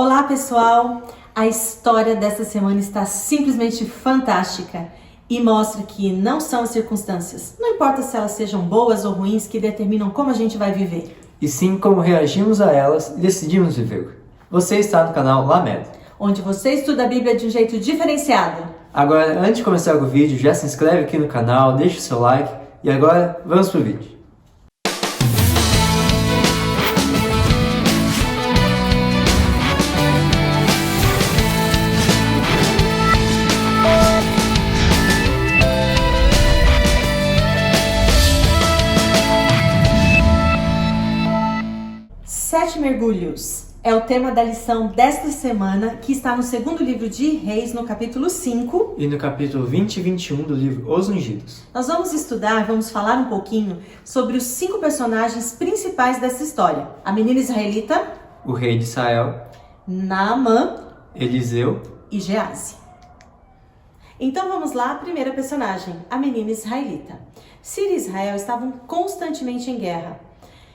Olá pessoal, a história dessa semana está simplesmente fantástica e mostra que não são as circunstâncias, não importa se elas sejam boas ou ruins, que determinam como a gente vai viver. E sim como reagimos a elas e decidimos viver. Você está no canal Lamed, onde você estuda a Bíblia de um jeito diferenciado. Agora, antes de começar o vídeo, já se inscreve aqui no canal, deixa o seu like e agora vamos pro vídeo. Sete mergulhos é o tema da lição desta semana, que está no segundo livro de Reis, no capítulo 5. E no capítulo 20 e 21 do livro Os Ungidos. Nós vamos falar um pouquinho sobre os 5 personagens principais dessa história. A menina israelita, O rei de Israel, Naamã, Eliseu e Geazi. Então vamos lá, a primeira personagem, a menina israelita. Síria e Israel estavam constantemente em guerra.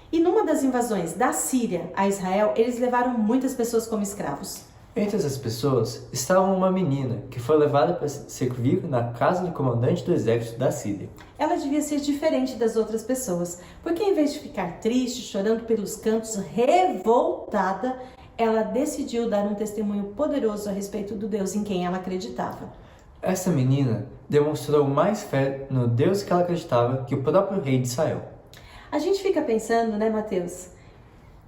E numa das invasões da Síria a Israel, eles levaram muitas pessoas como escravos. Entre essas pessoas estava uma menina que foi levada para servir na casa do comandante do exército da Síria. Ela devia ser diferente das outras pessoas, porque em vez de ficar triste, chorando pelos cantos, revoltada, ela decidiu dar um testemunho poderoso a respeito do Deus em quem ela acreditava. Essa menina demonstrou mais fé no Deus que ela acreditava que o próprio rei de Israel. A gente fica pensando, né, Mateus?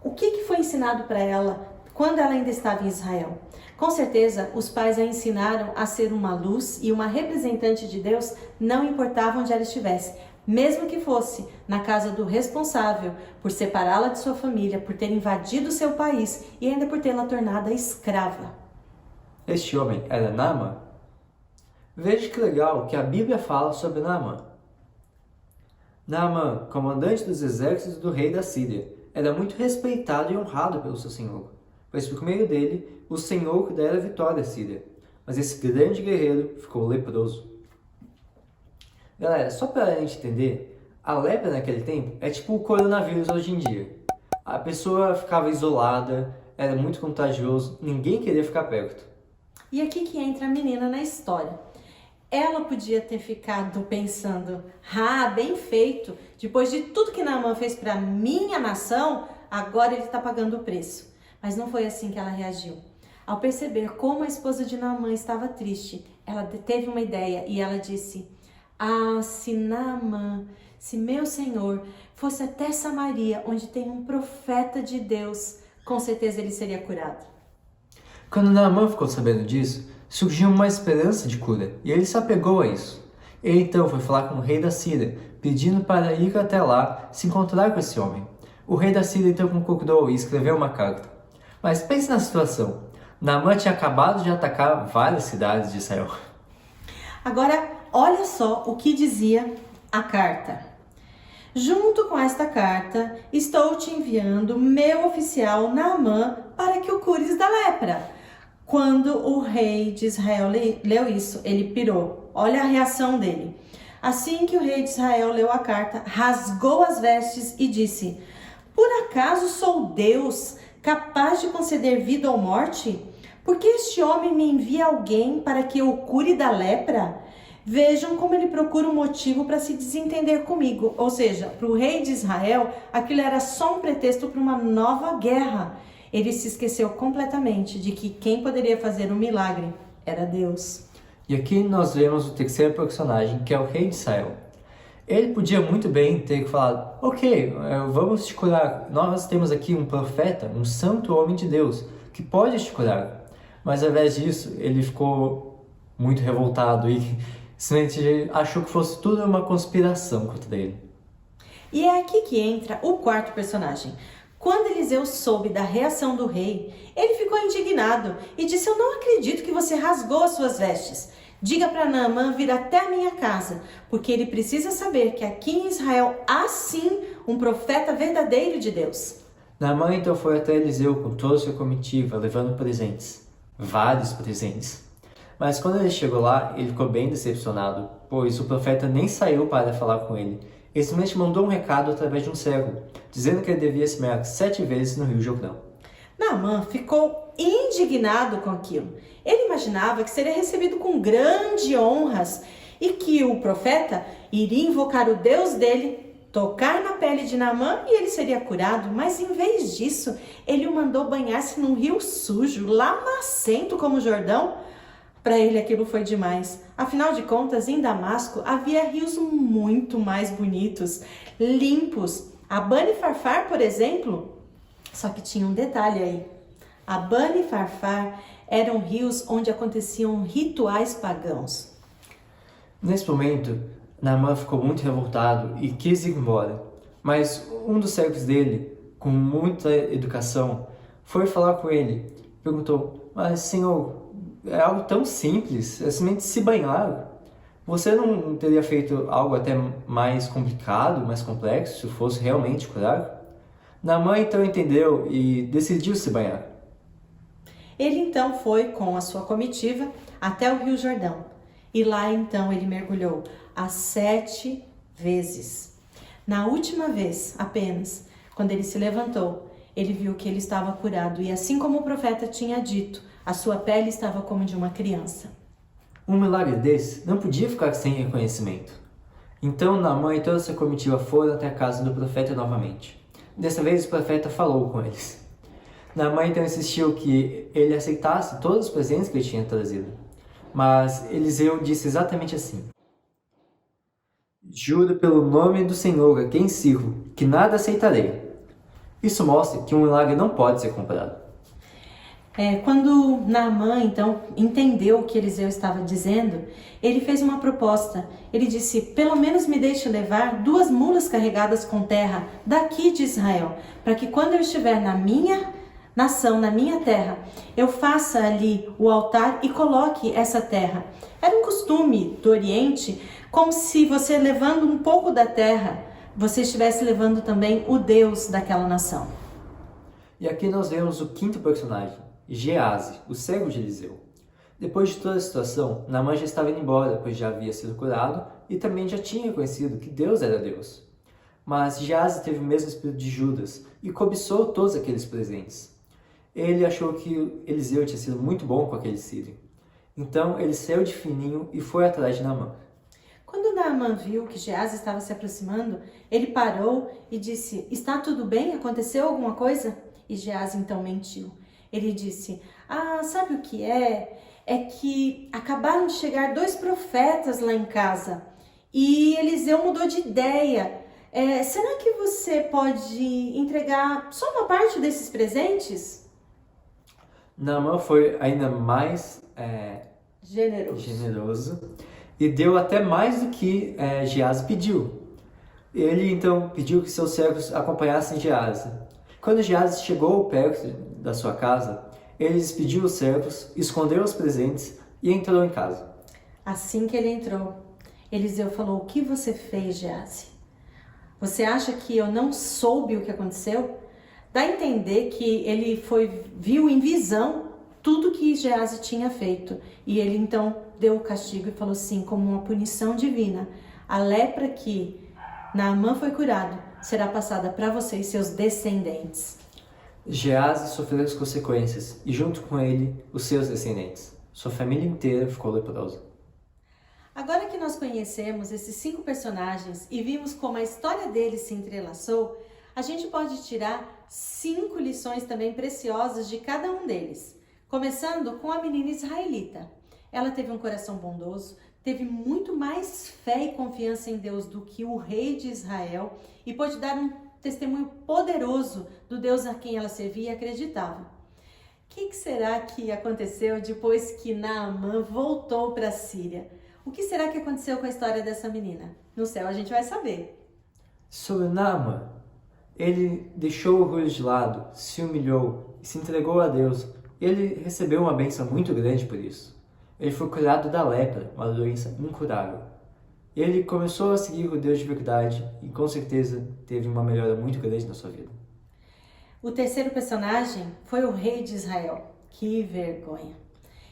O que foi ensinado para ela quando ela ainda estava em Israel? Com certeza, os pais a ensinaram a ser uma luz e uma representante de Deus, não importava onde ela estivesse, mesmo que fosse na casa do responsável por separá-la de sua família, por ter invadido seu país e ainda por tê-la tornada escrava. Este homem era Naamã. Veja que legal que a Bíblia fala sobre Naamã. Naamã, comandante dos exércitos do rei da Síria, era muito respeitado e honrado pelo seu senhor, pois por meio dele o Senhor dera vitória à Síria. Mas esse grande guerreiro ficou leproso. Galera, só para a gente entender, a lepra naquele tempo é tipo o coronavírus hoje em dia. A pessoa ficava isolada, era muito contagioso, ninguém queria ficar perto. E aqui que entra a menina na história. Ela podia ter ficado pensando, bem feito, depois de tudo que Naamã fez para minha nação, agora ele está pagando o preço. Mas não foi assim que ela reagiu. Ao perceber como a esposa de Naamã estava triste, ela teve uma ideia e ela disse, se Naamã, se meu senhor fosse até Samaria, onde tem um profeta de Deus, com certeza ele seria curado. Quando Naamã ficou sabendo disso, surgiu uma esperança de cura, e ele se apegou a isso. Ele então foi falar com o rei da Síria, pedindo para ir até lá se encontrar com esse homem. O rei da Síria então concordou e escreveu uma carta. Mas pense na situação. Naamã tinha acabado de atacar várias cidades de Israel. Agora, olha só o que dizia a carta. Junto com esta carta, estou te enviando meu oficial Naamã para que o cures da lepra. Quando o rei de Israel leu isso, ele pirou. Olha a reação dele. Assim que o rei de Israel leu a carta, rasgou as vestes e disse, por acaso sou Deus, capaz de conceder vida ou morte? Por que este homem me envia alguém para que eu o cure da lepra? Vejam como ele procura um motivo para se desentender comigo. Ou seja, para o rei de Israel, aquilo era só um pretexto para uma nova guerra. Ele se esqueceu completamente de que quem poderia fazer um milagre era Deus. E aqui nós vemos o terceiro personagem, que é o rei de Israel. Ele podia muito bem ter falado, ok, vamos te curar. Nós temos aqui um profeta, um santo homem de Deus, que pode te curar. Mas ao invés disso, ele ficou muito revoltado e simplesmente achou que fosse tudo uma conspiração contra ele. E é aqui que entra o quarto personagem. Quando Eliseu soube da reação do rei, ele ficou indignado e disse, eu não acredito que você rasgou as suas vestes. Diga para Naamã vir até a minha casa, porque ele precisa saber que aqui em Israel há sim um profeta verdadeiro de Deus. Naamã então foi até Eliseu com toda a sua comitiva, levando presentes. Vários presentes. Mas quando ele chegou lá, ele ficou bem decepcionado, pois o profeta nem saiu para falar com ele. Ele simplesmente mandou um recado através de um servo, dizendo que ele devia se banhar 7 vezes no Rio Jordão. Naamã ficou indignado com aquilo. Ele imaginava que seria recebido com grandes honras e que o profeta iria invocar o Deus dele, tocar na pele de Naamã e ele seria curado, mas em vez disso, ele o mandou banhar-se num rio sujo, lamacento como o Jordão. Para ele aquilo foi demais. Afinal de contas, em Damasco havia rios muito mais bonitos, limpos. Abana e Farfar, por exemplo, só que tinha um detalhe aí. Abana e Farfar eram rios onde aconteciam rituais pagãos. Nesse momento, Naamã ficou muito revoltado e quis ir embora. Mas um dos servos dele, com muita educação, foi falar com ele. Perguntou, mas senhor, é algo tão simples, é simplesmente se banhar. Você não teria feito algo até mais complicado, mais complexo, se fosse realmente curar? Naamã então entendeu e decidiu se banhar. Ele então foi com a sua comitiva até o Rio Jordão. E lá então ele mergulhou as 7 vezes. Na última vez, apenas, quando ele se levantou, ele viu que ele estava curado. E assim como o profeta tinha dito, a sua pele estava como de uma criança. Um milagre desse não podia ficar sem reconhecimento. Então Naamã e toda a sua comitiva foram até a casa do profeta novamente. Dessa vez o profeta falou com eles. Naamã então insistiu que ele aceitasse todos os presentes que ele tinha trazido. Mas Eliseu disse exatamente assim: juro pelo nome do Senhor a quem sirvo, que nada aceitarei. Isso mostra que um milagre não pode ser comprado. Quando Naamã, então, entendeu o que Eliseu estava dizendo, ele fez uma proposta. Ele disse, pelo menos me deixe levar 2 mulas carregadas com terra daqui de Israel, para que quando eu estiver na minha nação, na minha terra, eu faça ali o altar e coloque essa terra. Era um costume do Oriente, como se você levando um pouco da terra, você estivesse levando também o Deus daquela nação. E aqui nós vemos o 5º personagem, Geazi, o servo de Eliseu. Depois de toda a situação, Naamã já estava indo embora, pois já havia sido curado e também já tinha reconhecido que Deus era Deus. Mas Geazi teve o mesmo espírito de Judas e cobiçou todos aqueles presentes. Ele achou que Eliseu tinha sido muito bom com aquele sírio. Então ele saiu de fininho e foi atrás de Naamã. Quando Naamã viu que Geazi estava se aproximando, ele parou e disse, está tudo bem? Aconteceu alguma coisa? E Geazi então mentiu. Ele disse, sabe o que é? É que acabaram de chegar 2 profetas lá em casa e Eliseu mudou de ideia. Será que você pode entregar só uma parte desses presentes? Naamã foi ainda mais generoso e deu até mais do que Geazi pediu. Ele então pediu que seus servos acompanhassem Geazi. Quando Geazi chegou perto da sua casa, ele despediu os servos, escondeu os presentes e entrou em casa. Assim que ele entrou, Eliseu falou, o que você fez, Geazi? Você acha que eu não soube o que aconteceu? Dá a entender que ele viu em visão tudo que Geazi tinha feito. E ele então deu o castigo e falou assim, como uma punição divina, a lepra que Naamã foi curado será passada para você e seus descendentes. Geazi sofreu as consequências e junto com ele os seus descendentes. Sua família inteira ficou leprosa. Agora que nós conhecemos esses 5 personagens e vimos como a história deles se entrelaçou, a gente pode tirar 5 lições também preciosas de cada um deles. Começando com a menina israelita. Ela teve um coração bondoso, teve muito mais fé e confiança em Deus do que o rei de Israel e pôde dar um testemunho poderoso do Deus a quem ela servia e acreditava. O que será que aconteceu depois que Naamã voltou para a Síria? O que será que aconteceu com a história dessa menina? No céu a gente vai saber. Sobre Naamã, ele deixou o orgulho de lado, se humilhou e se entregou a Deus. Ele recebeu uma bênção muito grande por isso. Ele foi curado da lepra, uma doença incurável. Ele começou a seguir o Deus de verdade e com certeza teve uma melhora muito grande na sua vida. O terceiro personagem foi o rei de Israel. Que vergonha!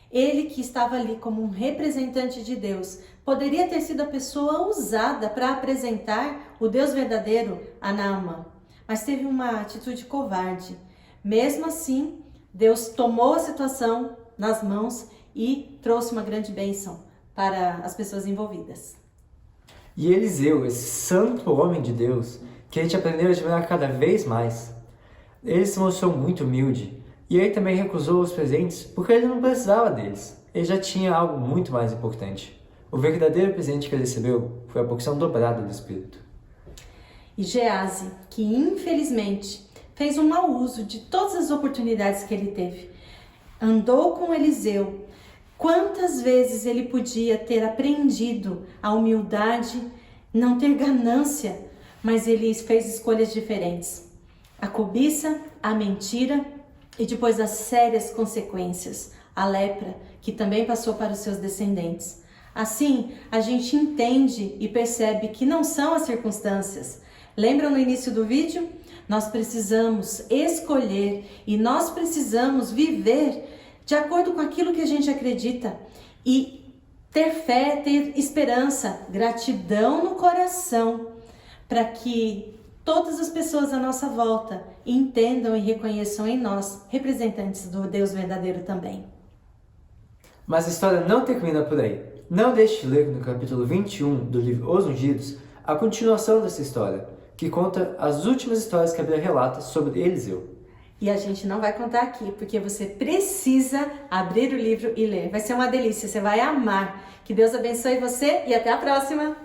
Ele que estava ali como um representante de Deus, poderia ter sido a pessoa usada para apresentar o Deus verdadeiro a Naamã, mas teve uma atitude covarde. Mesmo assim, Deus tomou a situação nas mãos e trouxe uma grande bênção para as pessoas envolvidas. E Eliseu, esse santo homem de Deus, que a gente aprendeu a admirar cada vez mais, ele se mostrou muito humilde e ele também recusou os presentes porque ele não precisava deles. Ele já tinha algo muito mais importante. O verdadeiro presente que ele recebeu foi a porção dobrada do Espírito. E Gease, que infelizmente fez um mau uso de todas as oportunidades que ele teve, andou com Eliseu. Quantas vezes ele podia ter aprendido a humildade, não ter ganância, mas ele fez escolhas diferentes. A cobiça, a mentira e depois as sérias consequências, a lepra, que também passou para os seus descendentes. Assim, a gente entende e percebe que não são as circunstâncias. Lembram no início do vídeo? Nós precisamos escolher e nós precisamos viver de acordo com aquilo que a gente acredita e ter fé, ter esperança, gratidão no coração, para que todas as pessoas à nossa volta entendam e reconheçam em nós representantes do Deus verdadeiro também. Mas a história não termina por aí. Não deixe de ler no capítulo 21 do livro Os Ungidos a continuação dessa história, que conta as últimas histórias que a Bíblia relata sobre Eliseu. E a gente não vai contar aqui, porque você precisa abrir o livro e ler. Vai ser uma delícia, você vai amar. Que Deus abençoe você e até a próxima!